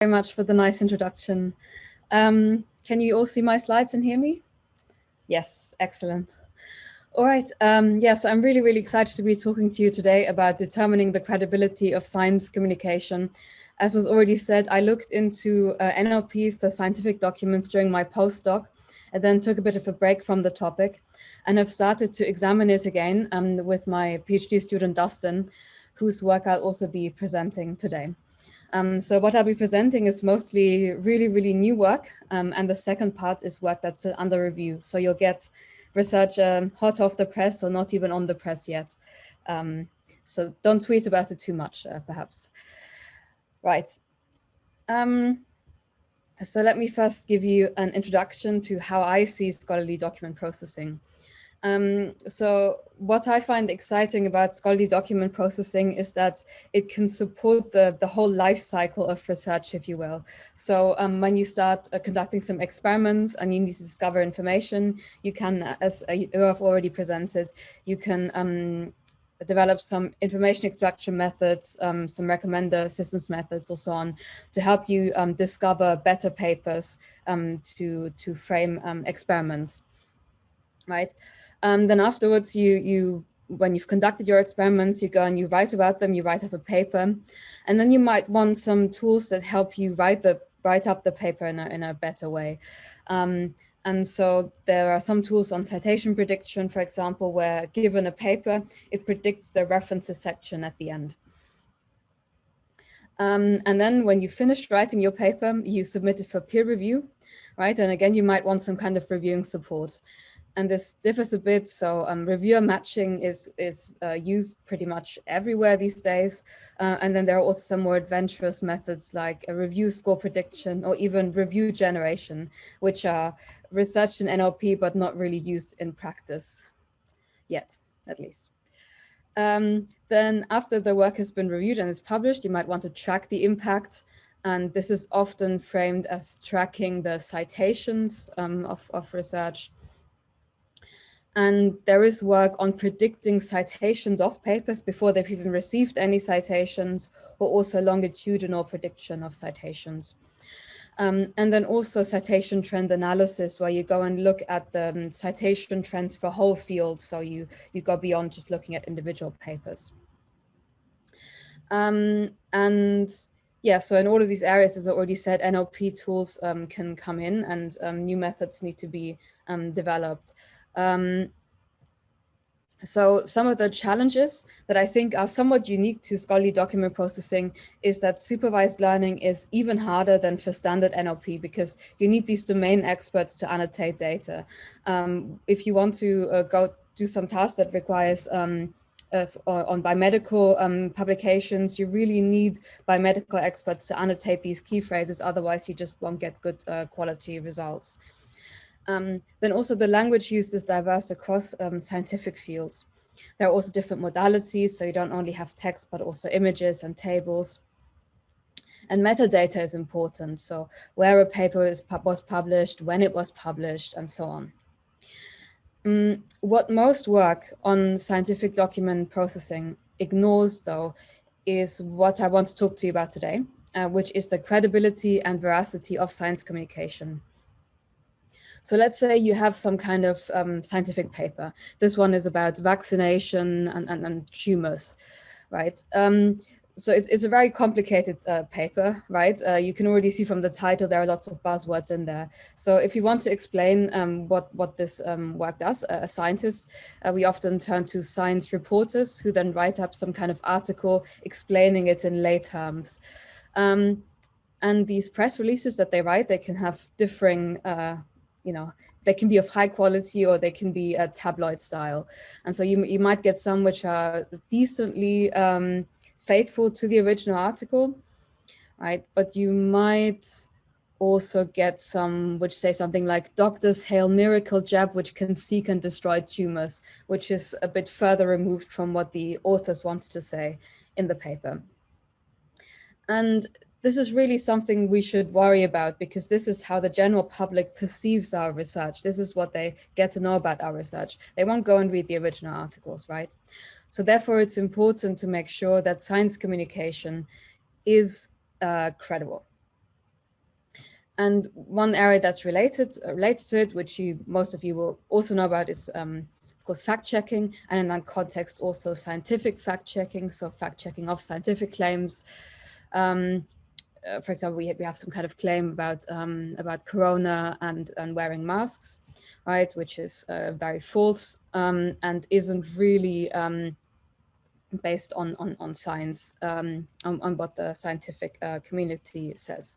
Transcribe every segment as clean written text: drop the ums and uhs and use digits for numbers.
Very much for the nice introduction. Can you all see my slides and hear me? Yes, excellent. All right, so I'm really excited to be talking to you today about determining the credibility of science communication. As was already said, I looked into NLP for scientific documents during my postdoc and then took a bit of a break from the topic and have started to examine it again with my PhD student, Dustin, whose work I'll also be presenting today. So what I'll be presenting is mostly really new work, and the second part is work that's under review. So you'll get research hot off the press or not even on the press yet. So don't tweet about it too much, perhaps. Right. So let me first give you an introduction to how I see scholarly document processing. So what I find exciting about scholarly document processing is that it can support the whole life cycle of research, if you will. So when you start conducting some experiments and you need to discover information, you can, as you have already presented, you can develop some information extraction methods, some recommender systems methods, or so on, to help you discover better papers to frame experiments, right? Then afterwards, when you've conducted your experiments, you go and you write about them, you write up a paper, and then you might want some tools that help you write up the paper in a better way. And so there are some tools on citation prediction, for example, where given a paper, it predicts the references section at the end. And then when you finished writing your paper, you submit it for peer review, right? And again, you might want some kind of reviewing support. And this differs a bit. So reviewer matching is used pretty much everywhere these days. And then there are also some more adventurous methods like a review score prediction or even review generation, which are researched in NLP, but not really used in practice yet, at least. Then after the work has been reviewed and is published, you might want to track the impact. And this is often framed as tracking the citations of research. And there is work on predicting citations of papers before they've even received any citations, or also longitudinal prediction of citations. And then also citation trend analysis, where you go and look at the citation trends for whole fields. So you go beyond just looking at individual papers. And yeah, so in all of these areas, as I already said, NLP tools can come in and new methods need to be developed. So some of the challenges that I think are somewhat unique to scholarly document processing is that supervised learning is even harder than for standard NLP because you need these domain experts to annotate data. If you want to go do some tasks that requires on biomedical publications, you really need biomedical experts to annotate these key phrases, otherwise you just won't get good quality results. Then also the language used is diverse across scientific fields. There are also different modalities, so you don't only have text, but also images and tables. And metadata is important, so where a paper was published, when it was published, and so on. What most work on scientific document processing ignores, though, is what I want to talk to you about today, which is the credibility and veracity of science communication. So let's say you have some kind of scientific paper. This one is about vaccination and tumors, right? So it's a very complicated paper, right? You can already see from the title, there are lots of buzzwords in there. So if you want to explain what this work does, as scientists, we often turn to science reporters who then write up some kind of article explaining it in lay terms. And these press releases that they write, they can have differing they can be of high quality or they can be a tabloid style. And so you might get some which are decently faithful to the original article, right? But you might also get some which say something like doctors hail miracle jab which can seek and destroy tumors, which is a bit further removed from what the authors want to say in the paper. And this is really something we should worry about because this is how the general public perceives our research. This is what they get to know about our research. They won't go and read the original articles, right? So therefore, it's important to make sure that science communication is credible. And one area that's related to it, which most of you will also know about, is of course fact-checking, and in that context also scientific fact-checking, so fact-checking of scientific claims. For example, we have some kind of claim about corona and wearing masks, right, which is very false and isn't really based on science, on what the scientific community says.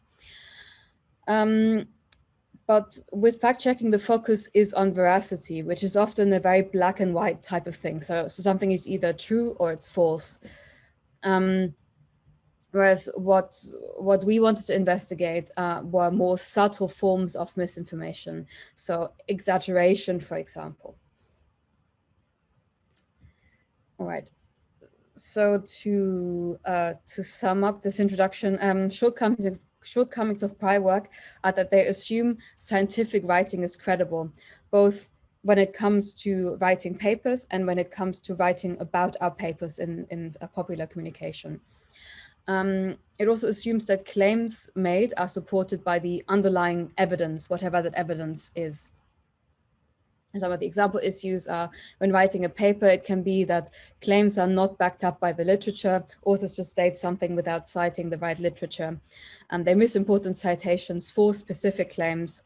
But with fact-checking, the focus is on veracity, which is often a very black and white type of thing. So something is either true or it's false. Whereas what we wanted to investigate were more subtle forms of misinformation. So exaggeration, for example. All right. So to sum up this introduction, shortcomings of prior work are that they assume scientific writing is credible, both when it comes to writing papers and when it comes to writing about our papers in popular communication. It also assumes that claims made are supported by the underlying evidence, whatever that evidence is. Some of the example issues are when writing a paper, it can be that claims are not backed up by the literature. Authors just state something without citing the right literature. They miss important citations for specific claims,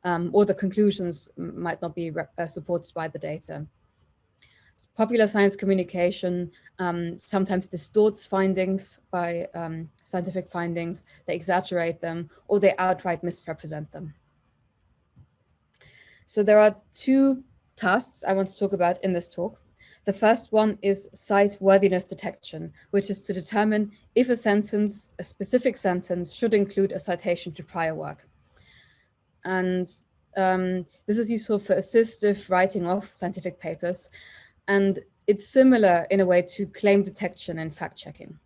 or the conclusions might not be supported by the data. Popular science communication sometimes distorts findings by scientific findings, they exaggerate them, or they outright misrepresent them. So there are two tasks I want to talk about in this talk. The first one is Cite-Worthiness Detection, which is to determine if a sentence, a specific sentence, should include a citation to prior work. And this is useful for assistive writing of scientific papers. And it's similar in a way to claim detection and fact-checking.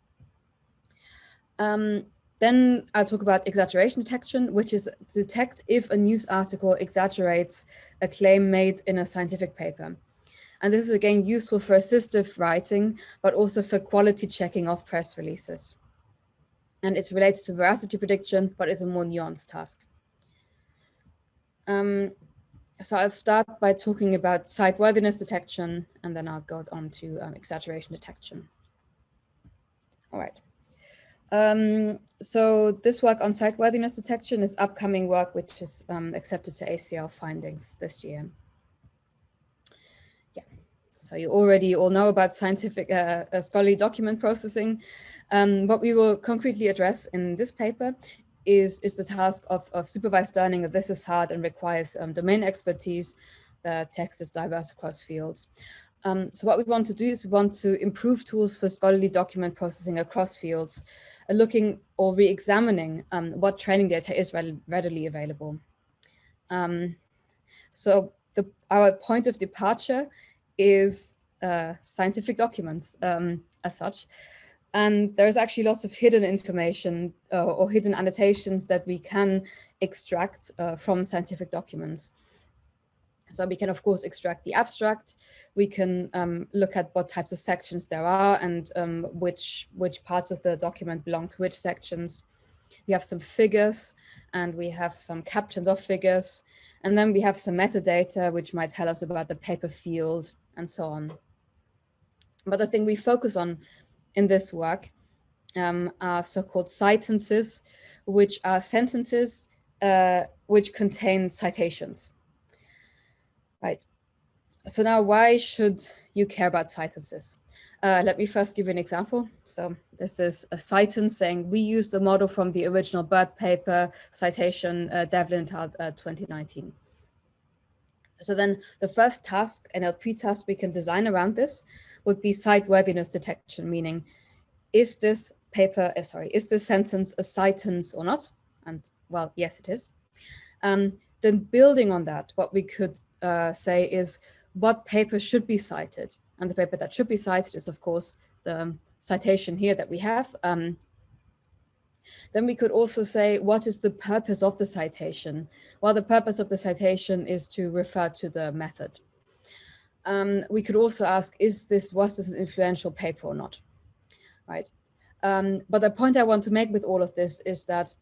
Then I'll talk about exaggeration detection, which is to detect if a news article exaggerates a claim made in a scientific paper. And this is again useful for assistive writing, but also for quality checking of press releases. And it's related to veracity prediction, but is a more nuanced task. So I'll start by talking about Cite-Worthiness detection, and then I'll go on to exaggeration detection. All right. So this work on Cite-Worthiness detection is upcoming work, which is accepted to ACL findings this year. Yeah, so you already all know about scientific scholarly document processing. What we will concretely address in this paper is the task of supervised learning. This is hard and requires domain expertise. The text is diverse across fields. So what we want to do is we want to improve tools for scholarly document processing across fields, looking or re-examining what training data is readily available. So our point of departure is scientific documents as such. And there's actually lots of hidden information or hidden annotations that we can extract from scientific documents. So we can, of course, extract the abstract. We can look at what types of sections there are and which parts of the document belong to which sections. We have some figures and we have some captions of figures. And then we have some metadata, which might tell us about the paper field and so on. But the thing we focus on in this work are so-called Citances, which are sentences which contain citations. Right. So now, why should you care about Citances? Let me first give you an example. So this is a Citance saying, we used a model from the original Bird paper, citation Devlin et al. 2019. So then the first task, NLP task we can design around this would be Cite-Worthiness Detection, meaning, is this paper, is this sentence a Citance or not? And well, yes, it is. Then building on that, what we could say is what paper should be cited. And the paper that should be cited is, of course, the citation here that we have. Then we could also say, what is the purpose of the citation? Well, the purpose of the citation is to refer to the method. We could also ask, was this an influential paper or not? Right. But the point I want to make with all of this is that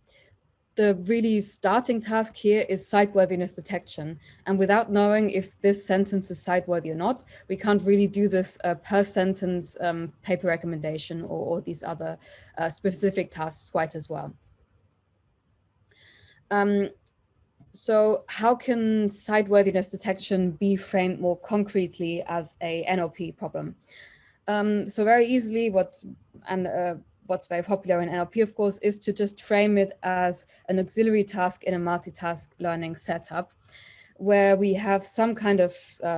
the really starting task here is cite-worthiness detection. And without knowing if this sentence is cite-worthy or not, we can't really do this per sentence paper recommendation or these other specific tasks quite as well. So how can cite-worthiness detection be framed more concretely as a NLP problem? So very easily, what's very popular in NLP, of course, is to just frame it as an auxiliary task in a multitask learning setup, where we have some kind of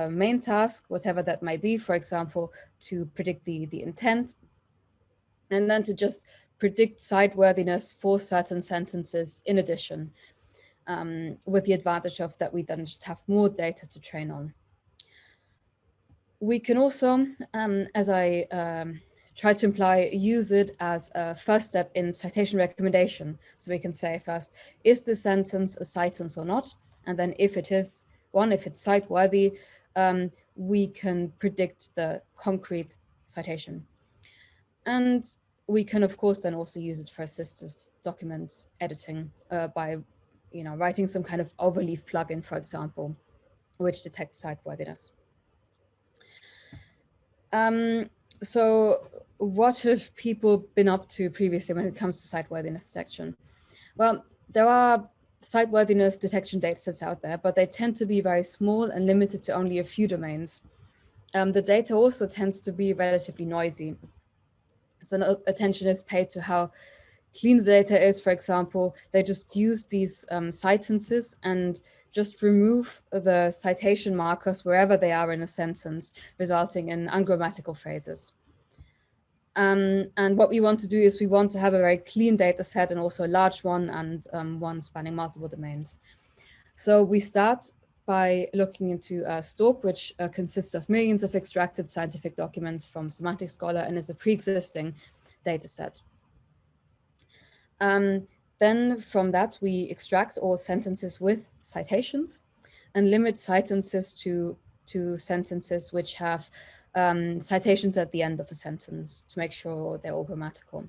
main task, whatever that might be, for example, to predict the intent, and then to just predict cite-worthiness for certain sentences in addition, with the advantage of that we then just have more data to train on. We can also, as I try to imply, use it as a first step in citation recommendation. So we can say first, is the sentence a citance or not? And then if it is one, if it's cite-worthy, we can predict the concrete citation. And we can, of course, then also use it for assistive document editing by writing some kind of overleaf plugin, for example, which detects cite-worthiness. So what have people been up to previously when it comes to cite-worthiness detection? Well, there are cite-worthiness detection datasets out there, but they tend to be very small and limited to only a few domains. The data also tends to be relatively noisy. So no attention is paid to how clean the data is. For example, they just use these citances and just remove the citation markers wherever they are in a sentence, resulting in ungrammatical phrases. And what we want to do is we want to have a very clean data set and also a large one, and one spanning multiple domains. So we start by looking into Stork, which consists of millions of extracted scientific documents from Semantic Scholar and is a pre-existing data set. Then from that, we extract all sentences with citations and limit citances to sentences which have citations at the end of a sentence to make sure they're all grammatical.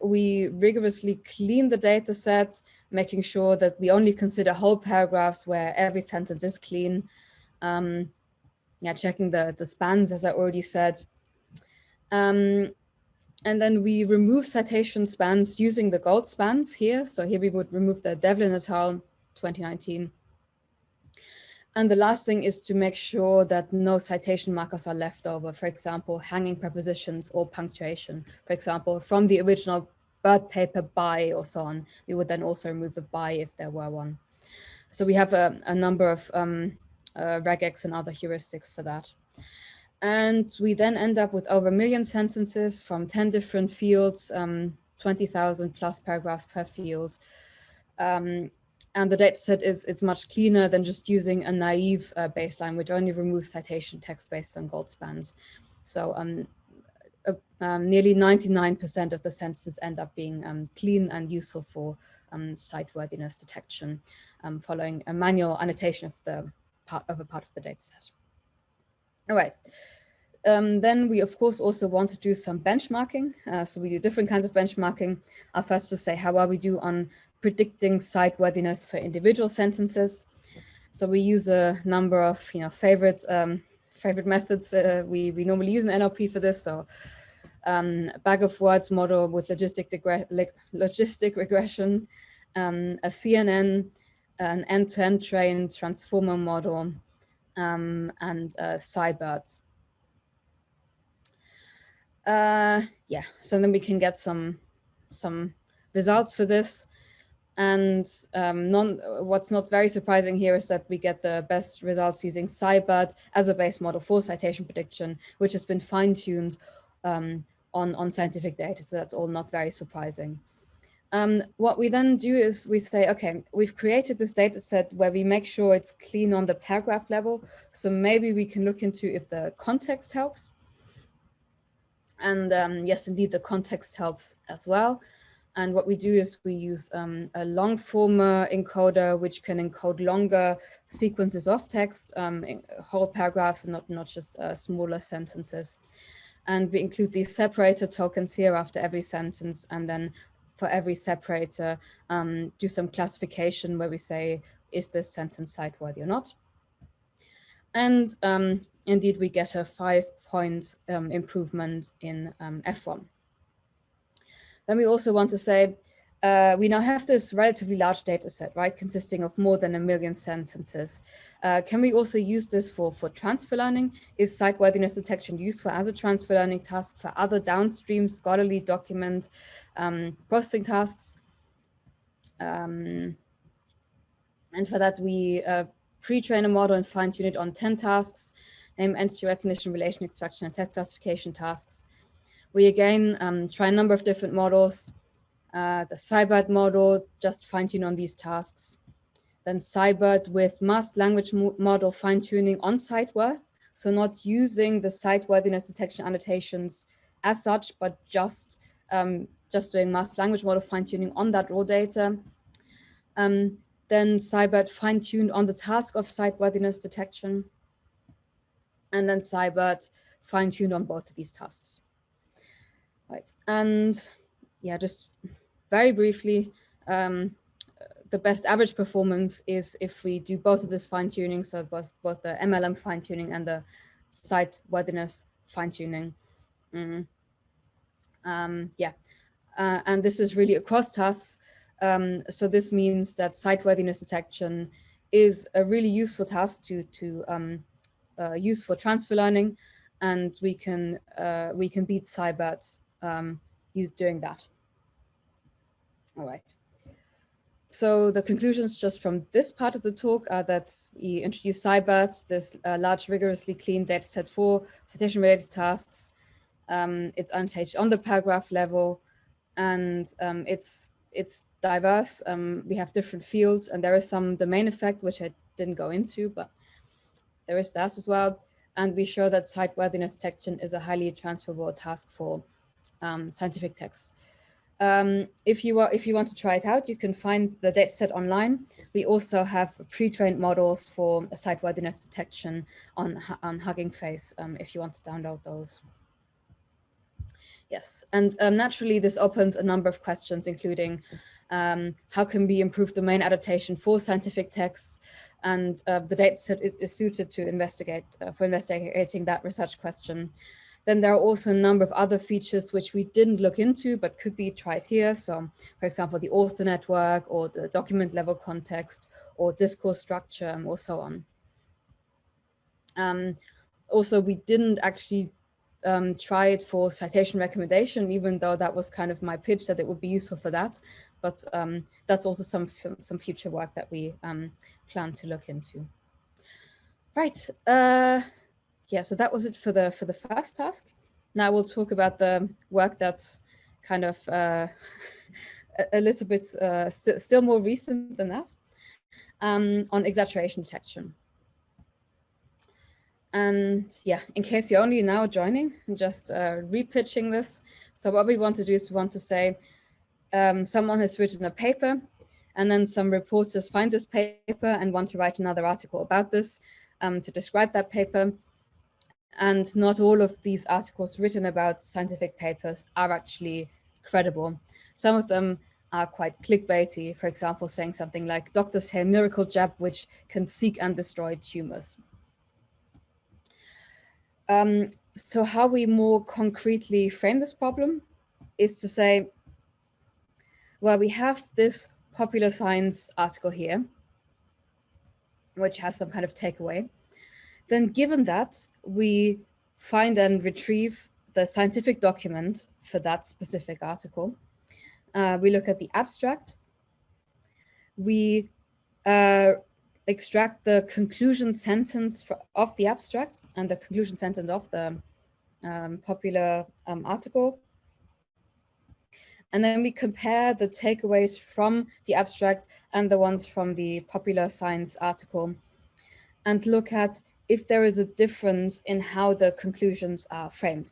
We rigorously clean the data set, making sure that we only consider whole paragraphs where every sentence is clean. Checking the spans, as I already said. And then we remove citation spans using the gold spans here. So here we would remove the Devlin et al. 2019. And the last thing is to make sure that no citation markers are left over, for example, hanging prepositions or punctuation. For example, from the original Bird paper by or so on, we would then also remove the by if there were one. So we have a number of regex and other heuristics for that. And we then end up with over 1 million sentences from 10 different fields, 20,000 plus paragraphs per field. And the dataset is much cleaner than just using a naive baseline, which only removes citation text based on gold spans. So nearly 99% of the sentences end up being clean and useful for cite-worthiness detection, following a manual annotation of a part of the dataset. All right. Then we, of course, also want to do some benchmarking. So we do different kinds of benchmarking. I'll first just say how we do on predicting cite-worthiness for individual sentences. So we use a number of favorite methods we normally use in NLP for this. So bag of words model with logistic regression, a CNN, an end-to-end trained transformer model, and Cybirds. So then we can get some results for this. And what's not very surprising here is that we get the best results using Cybird as a base model for citation prediction, which has been fine-tuned on scientific data. So that's all not very surprising. What we then do is we say, okay, we've created this data set where we make sure it's clean on the paragraph level. So maybe we can look into if the context helps. And yes, indeed, the context helps as well. And what we do is we use a long form encoder, which can encode longer sequences of text, whole paragraphs, and not just smaller sentences. And we include these separator tokens here after every sentence, and then for every separator, do some classification where we say, is this sentence cite-worthy or not? And indeed, we get a 5-point improvement in F1. Then we also want to say, we now have this relatively large data set, right, consisting of more than 1 million sentences. Can we also use this for transfer learning? Is cite-worthiness detection useful as a transfer learning task for other downstream scholarly document processing tasks? And for that, we pre-train a model and fine-tune it on 10 tasks, name, entity recognition, relation extraction, and text classification tasks. We again try a number of different models. The Cybert model, just fine-tune on these tasks. Then Cybert with masked language model fine-tuning on CiteWorth, so not using the cite-worthiness detection annotations as such, but just doing masked language model fine-tuning on that raw data. Then Cybert fine-tuned on the task of cite-worthiness detection. And then Cybert fine-tuned on both of these tasks. Right, and yeah, just very briefly, the best average performance is if we do both of this fine-tuning, so both the MLM fine-tuning and the cite-worthiness fine-tuning. And this is really across tasks. So this means that cite-worthiness detection is a really useful task to use for transfer learning, and we can beat Cybert doing that. All right. So the conclusions just from this part of the talk are that we introduce Cybert, this large, rigorously clean data set for citation-related tasks. It's annotated on the paragraph level, and it's diverse. We have different fields, and there is some domain effect, which I didn't go into, but there is that as well. And we show that cite-worthiness detection is a highly transferable task for scientific texts. If you want to try it out, you can find the dataset online. We also have pre-trained models for cite-worthiness detection on Hugging Face if you want to download those. Yes, and naturally this opens a number of questions, including how can we improve domain adaptation for scientific texts, and the dataset is suited to for investigating that research question. Then there are also a number of other features which we didn't look into, but could be tried here. So, for example, the author network, or the document level context, or discourse structure, or so on. Also, we didn't actually try it for citation recommendation, even though that was kind of my pitch that it would be useful for that. But that's also some future work that we plan to look into. Right. Yeah, so that was it for the first task. Now we'll talk about the work that's kind of a little bit still more recent than that, on exaggeration detection. And yeah, in case you're only now joining, I'm just repitching this. So what we want to do is we want to say someone has written a paper, and then some reporters find this paper and want to write another article about this to describe that paper. And not all of these articles written about scientific papers are actually credible. Some of them are quite clickbaity, for example, saying something like, doctors say miracle jab which can seek and destroy tumors. So how we more concretely frame this problem is to say, well, we have this popular science article here, which has some kind of takeaway. Then given that, we find and retrieve the scientific document for that specific article. We look at the abstract. We extract the conclusion sentence of the abstract and the conclusion sentence of the popular article. And then we compare the takeaways from the abstract and the ones from the popular science article, and look at if there is a difference in how the conclusions are framed.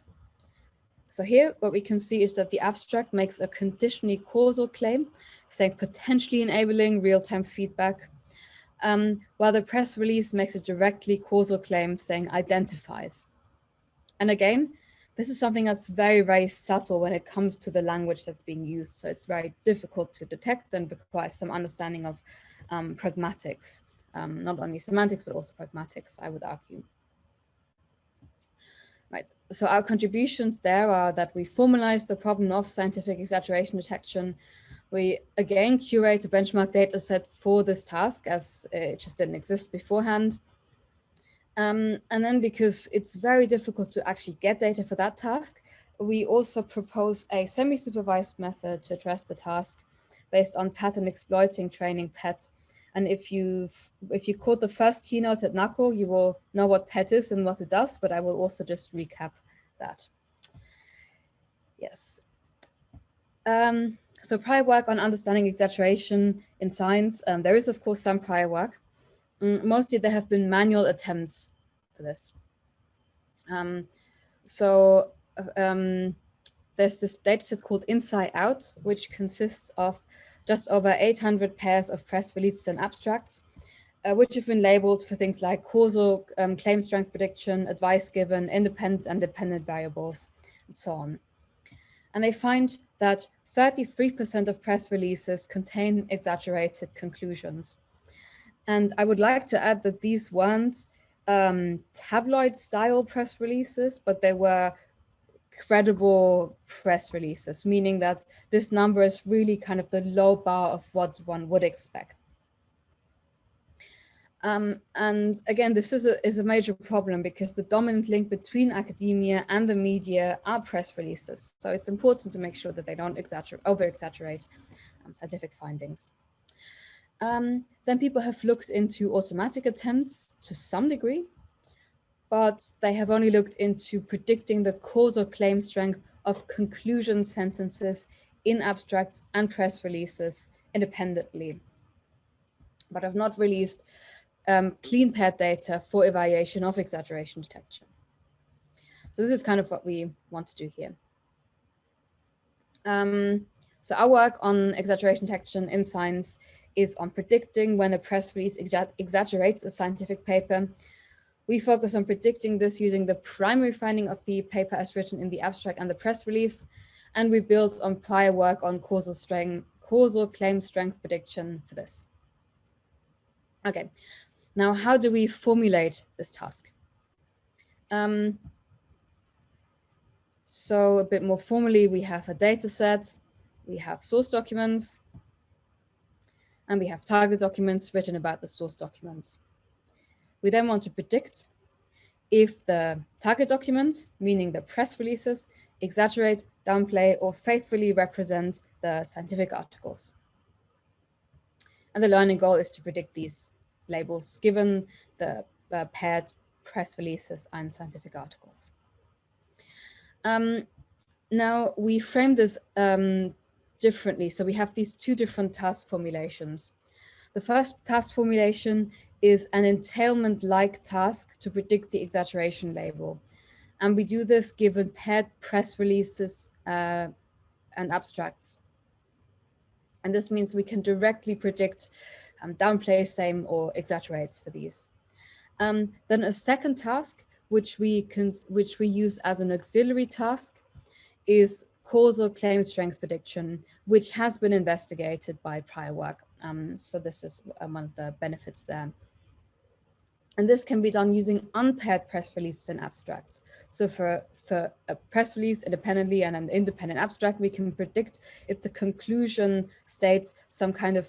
So here, what we can see is that the abstract makes a conditionally causal claim, saying potentially enabling real-time feedback, while the press release makes a directly causal claim, saying identifies. And again, this is something that's very, very subtle when it comes to the language that's being used. So it's very difficult to detect and requires some understanding of pragmatics, not only semantics, but also pragmatics, I would argue. Right. So our contributions there are that we formalize the problem of scientific exaggeration detection. We again curate a benchmark data set for this task, as it just didn't exist beforehand. And then, because it's very difficult to actually get data for that task, we also propose a semi-supervised method to address the task based on pattern exploiting training PET. And if you caught the first keynote at NACO, you will know what PET is and what it does, but I will also just recap that. Yes. So prior work on understanding exaggeration in science, there is of course some prior work. Mostly there have been manual attempts for this. There's this dataset called Inside Out, which consists of just over 800 pairs of press releases and abstracts, which have been labeled for things like causal claim strength prediction, advice given, independent and dependent variables, and so on. And they find that 33% of press releases contain exaggerated conclusions. And I would like to add that these weren't tabloid style press releases, but they were credible press releases, meaning that this number is really kind of the low bar of what one would expect. And again, this is a major problem because the dominant link between academia and the media are press releases. So it's important to make sure that they don't over-exaggerate scientific findings. Then people have looked into automatic attempts to some degree, but they have only looked into predicting the causal claim strength of conclusion sentences in abstracts and press releases independently, but have not released clean paired data for evaluation of exaggeration detection. So this is kind of what we want to do here. So our work on exaggeration detection in science is on predicting when a press release exaggerates a scientific paper. We focus on predicting this using the primary finding of the paper as written in the abstract and the press release, and we build on prior work on causal claim strength prediction for this. Okay, now how do we formulate this task? So a bit more formally, we have a data set, we have source documents, and we have target documents written about the source documents. We then want to predict if the target documents, meaning the press releases, exaggerate, downplay, or faithfully represent the scientific articles. And the learning goal is to predict these labels given the paired press releases and scientific articles. Now we frame this differently. So we have these two different task formulations. The first task formulation is an entailment-like task to predict the exaggeration label. And we do this given paired press releases and abstracts. And this means we can directly predict downplay, same, or exaggerates for these. Then a second task, which we use as an auxiliary task, is causal claim strength prediction, which has been investigated by prior work. So this is one of the benefits there. And this can be done using unpaired press releases and abstracts. So for a press release independently and an independent abstract, we can predict if the conclusion states some kind of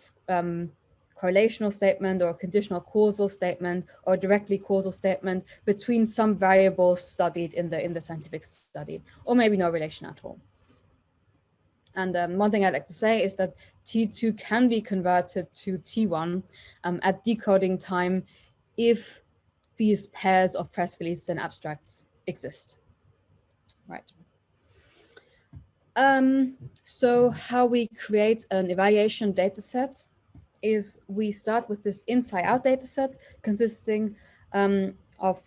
correlational statement or conditional causal statement or directly causal statement between some variables studied in the scientific study, or maybe no relation at all. And one thing I'd like to say is that T2 can be converted to T1 at decoding time if these pairs of press releases and abstracts exist. Right. So how we create an evaluation data set is we start with this inside out data set consisting of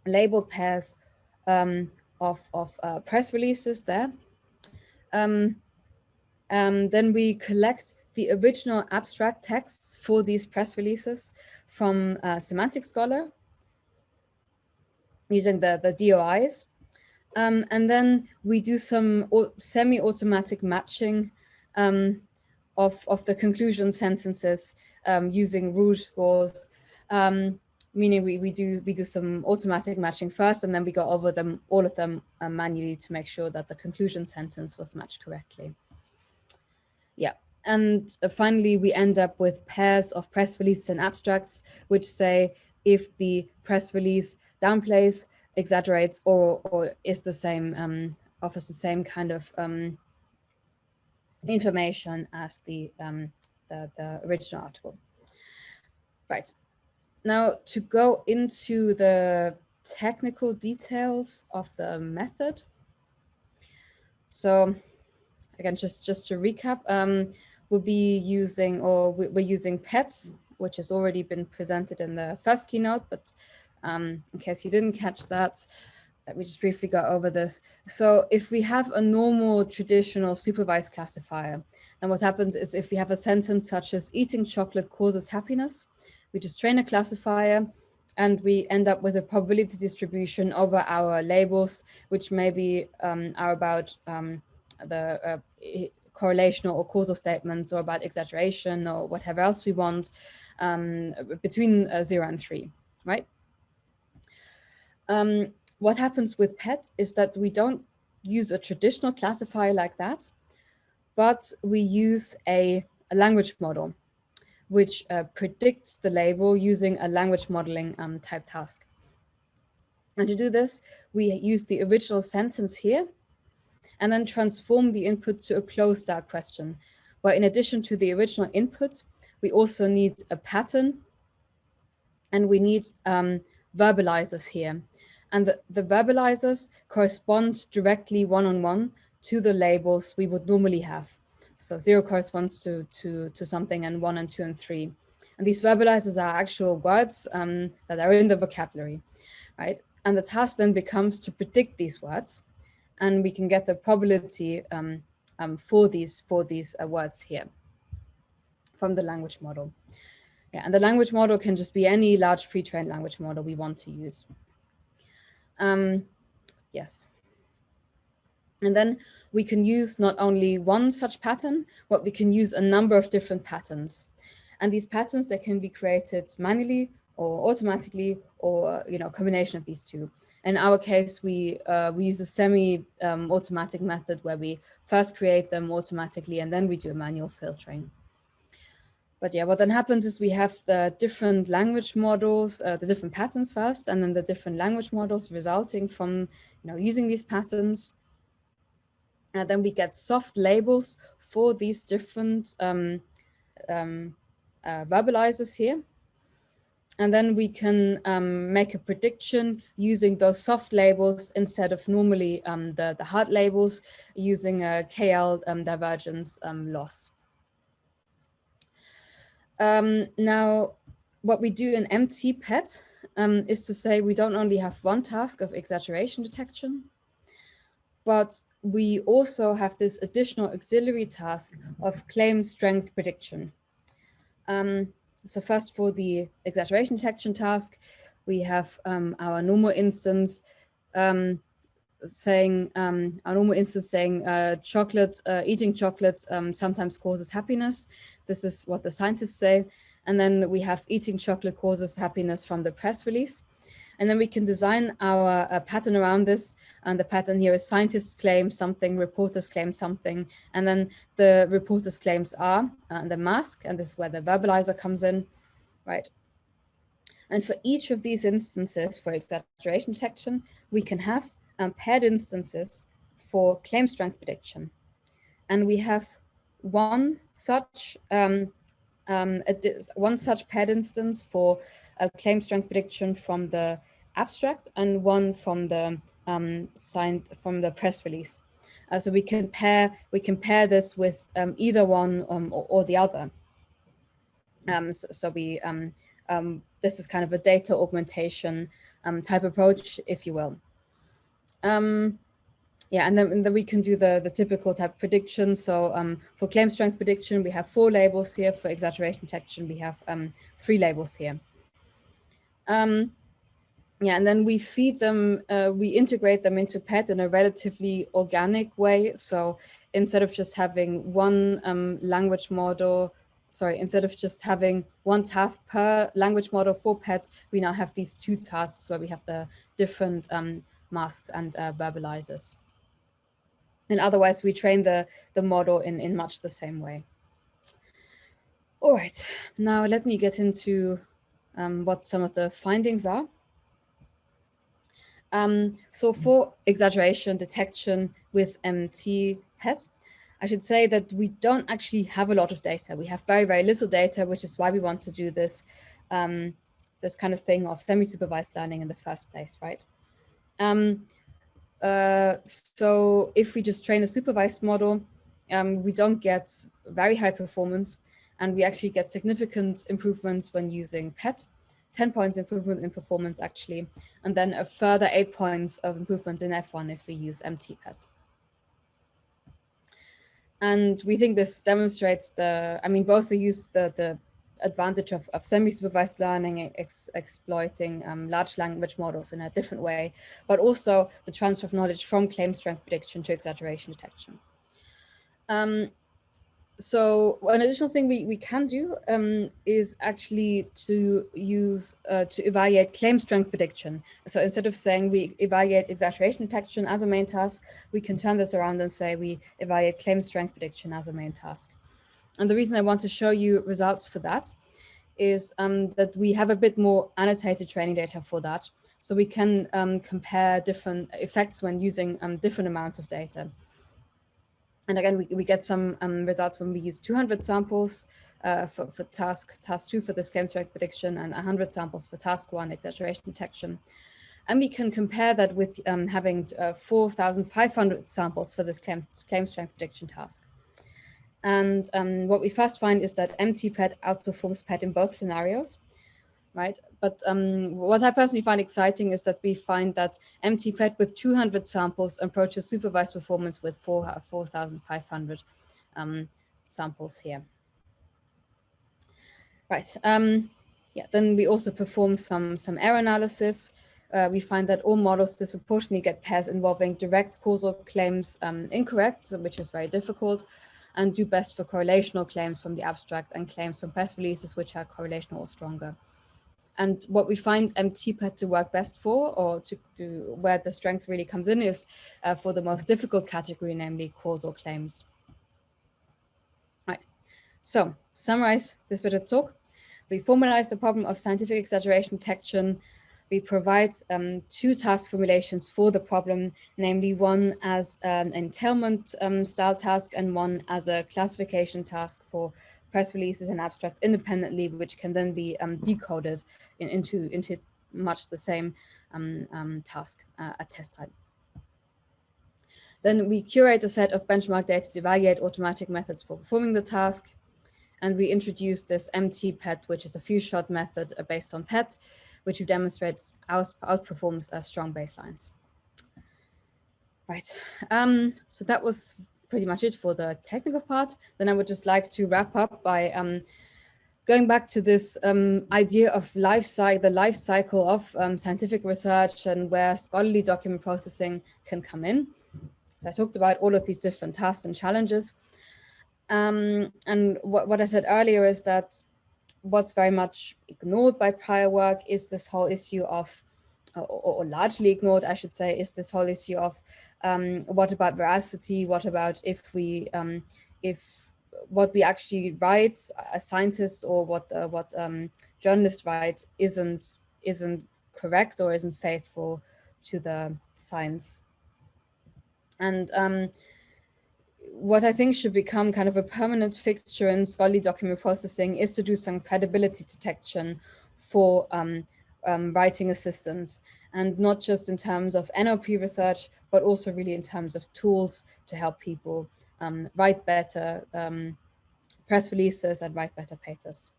labeled pairs of press releases there. Then we collect the original abstract texts for these press releases from Semantic Scholar. using the DOIs. And then we do some semi-automatic matching of the conclusion sentences using rouge scores, meaning we do some automatic matching first, and then we go over them, all of them manually, to make sure that the conclusion sentence was matched correctly. Yeah. And finally, we end up with pairs of press releases and abstracts, which say if the press release downplays, exaggerates, or is the same, offers the same kind of information as the original article. Right. Now, to go into the technical details of the method. So again, just to recap, we'll be using, or we're using PETs, which has already been presented in the first keynote, but in case you didn't catch that, let me just briefly go over this. So if we have a normal traditional supervised classifier, then what happens is if we have a sentence such as eating chocolate causes happiness, we just train a classifier and we end up with a probability distribution over our labels, which maybe are about the correlational or causal statements, or about exaggeration, or whatever else we want, between 0 and 3, right? What happens with PET is that we don't use a traditional classifier like that, but we use a language model, which predicts the label using a language modeling type task. And to do this, we use the original sentence here, and then transform the input to a closed dark question, where in addition to the original input, we also need a pattern, and we need verbalizers here. And the verbalizers correspond directly one-on-one to the labels we would normally have. So 0 corresponds to something, and 1 and 2 and 3. And these verbalizers are actual words that are in the vocabulary, right? And the task then becomes to predict these words, and we can get the probability for these words here from the language model. Yeah, and the language model can just be any large pre-trained language model we want to use. Yes. And then we can use not only one such pattern, but we can use a number of different patterns. And these patterns, they can be created manually or automatically, or a combination of these two. In our case, we use a semi-automatic method where we first create them automatically, and then we do a manual filtering. But yeah, what then happens is we have the different language models, the different patterns first, and then the different language models resulting from using these patterns. And then we get soft labels for these different verbalizers here. And then we can make a prediction using those soft labels instead of normally the hard labels, using a KL divergence loss. Now, what we do in empty PET is to say we don't only have one task of exaggeration detection, but we also have this additional auxiliary task of claim strength prediction. So first, for the exaggeration detection task, we have our normal instance saying eating chocolate sometimes causes happiness. This is what the scientists say. And then we have eating chocolate causes happiness from the press release. And then we can design our pattern around this. And the pattern here is scientists claim something, reporters claim something. And then the reporters' claims are the mask. And this is where the verbalizer comes in, right? And for each of these instances for exaggeration detection, we can have paired instances for claim strength prediction. And we have one such paired instance for claim strength prediction from the abstract, and one from the press release. So we can pair this with either one or the other. This is kind of a data augmentation type approach, if you will. Yeah, and then we can do the typical type prediction. So for claim strength prediction, we have 4 labels here. For exaggeration detection, we have 3 labels here. Yeah, and then we feed them, we integrate them into PET in a relatively organic way. So instead of just having one language model, instead of just having one task per language model for PET, we now have these two tasks where we have the different masks and verbalizers. And otherwise, we train the model in much the same way. All right, now let me get into what some of the findings are. So for exaggeration detection with MT-PET, I should say that we don't actually have a lot of data. We have very, very little data, which is why we want to do this, this kind of thing of semi-supervised learning in the first place, right? So if we just train a supervised model, we don't get very high performance, and we actually get significant improvements when using PET, 10 points improvement in performance actually, and then a further 8 points of improvement in F1 if we use MT-PET. And we think this demonstrates both the advantage of semi-supervised learning, exploiting large language models in a different way, but also the transfer of knowledge from claim strength prediction to exaggeration detection. So an additional thing we can do is actually to use to evaluate claim strength prediction. So instead of saying we evaluate exaggeration detection as a main task, we can turn this around and say we evaluate claim strength prediction as a main task. And the reason I want to show you results for that is that we have a bit more annotated training data for that. So we can compare different effects when using different amounts of data. And again, we get some results when we use 200 samples for task 2 for this claim strength prediction and 100 samples for task 1 exaggeration detection. And we can compare that with having 4,500 samples for this claim strength prediction task. And what we first find is that MT-PET outperforms PET in both scenarios, right? But what I personally find exciting is that we find that MT-PET with 200 samples approaches supervised performance with 4,500 samples here. Right. Yeah. Then we also perform some error analysis. We find that all models disproportionately get pairs involving direct causal claims incorrect, which is very difficult, and do best for correlational claims from the abstract and claims from press releases, which are correlational or stronger. And what we find MT-PET to work best for, or to where the strength really comes in, is for the most difficult category, namely causal claims. Right. So to summarize this bit of the talk, we formalize the problem of scientific exaggeration detection. We provide 2 task formulations for the problem, namely one as an entailment style task and one as a classification task for press releases and abstract independently, which can then be decoded into much the same task at test time. Then we curate a set of benchmark data to evaluate automatic methods for performing the task. And we introduce this MT-PET, which is a few-shot method based on PET, which we demonstrate outperforms strong baselines. Right. So that was pretty much it for the technical part. Then I would just like to wrap up by going back to this idea of the life cycle of scientific research and where scholarly document processing can come in. So I talked about all of these different tasks and challenges. And what I said earlier is that what's very much ignored by prior work is this whole issue of, or largely ignored, I should say, is this whole issue of what about veracity? What about if what we actually write as scientists or what journalists write isn't correct or isn't faithful to the science? And what I think should become kind of a permanent fixture in scholarly document processing is to do some credibility detection for writing assistants, and not just in terms of NLP research, but also really in terms of tools to help people write better press releases and write better papers.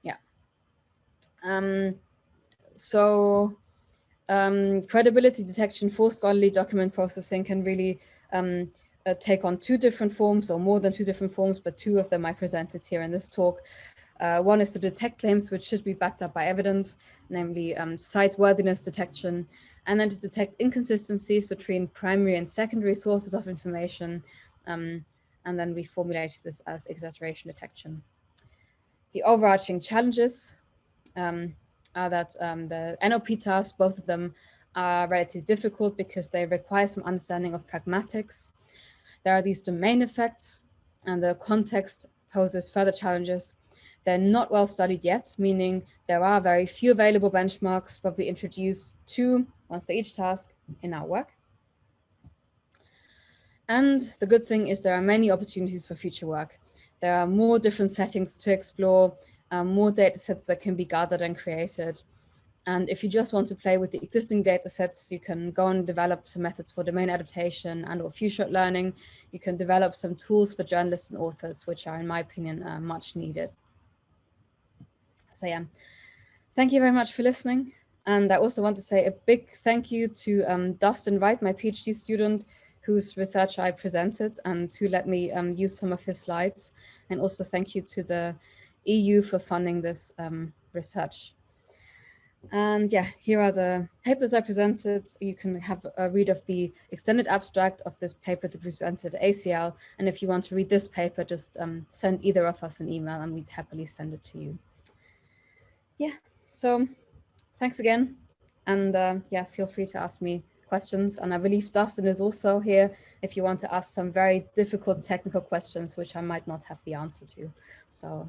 Yeah. So credibility detection for scholarly document processing can really take on 2 different forms, or more than 2 different forms, but 2 of them I presented here in this talk. One is to detect claims which should be backed up by evidence, namely Cite-Worthiness Detection, and then to detect inconsistencies between primary and secondary sources of information. And then we formulate this as Exaggeration Detection. The overarching challenges are that the NLP tasks, both of them, are relatively difficult because they require some understanding of pragmatics. There are these domain effects, and the context poses further challenges. They're not well studied yet, meaning there are very few available benchmarks, but we introduce 2, one for each task, in our work. And the good thing is there are many opportunities for future work. There are more different settings to explore, more data sets that can be gathered and created. And if you just want to play with the existing data sets, you can go and develop some methods for domain adaptation and or few-shot learning. You can develop some tools for journalists and authors, which are, in my opinion, much needed. So yeah, thank you very much for listening. And I also want to say a big thank you to Dustin Wright, my PhD student, whose research I presented and who let me use some of his slides. And also thank you to the EU for funding this research. And yeah, here are the papers I presented. You can have a read of the extended abstract of this paper to be presented at ACL. And if you want to read this paper, just send either of us an email and we'd happily send it to you. Yeah, so thanks again. And yeah, feel free to ask me questions. And I believe Dustin is also here if you want to ask some very difficult technical questions, which I might not have the answer to. So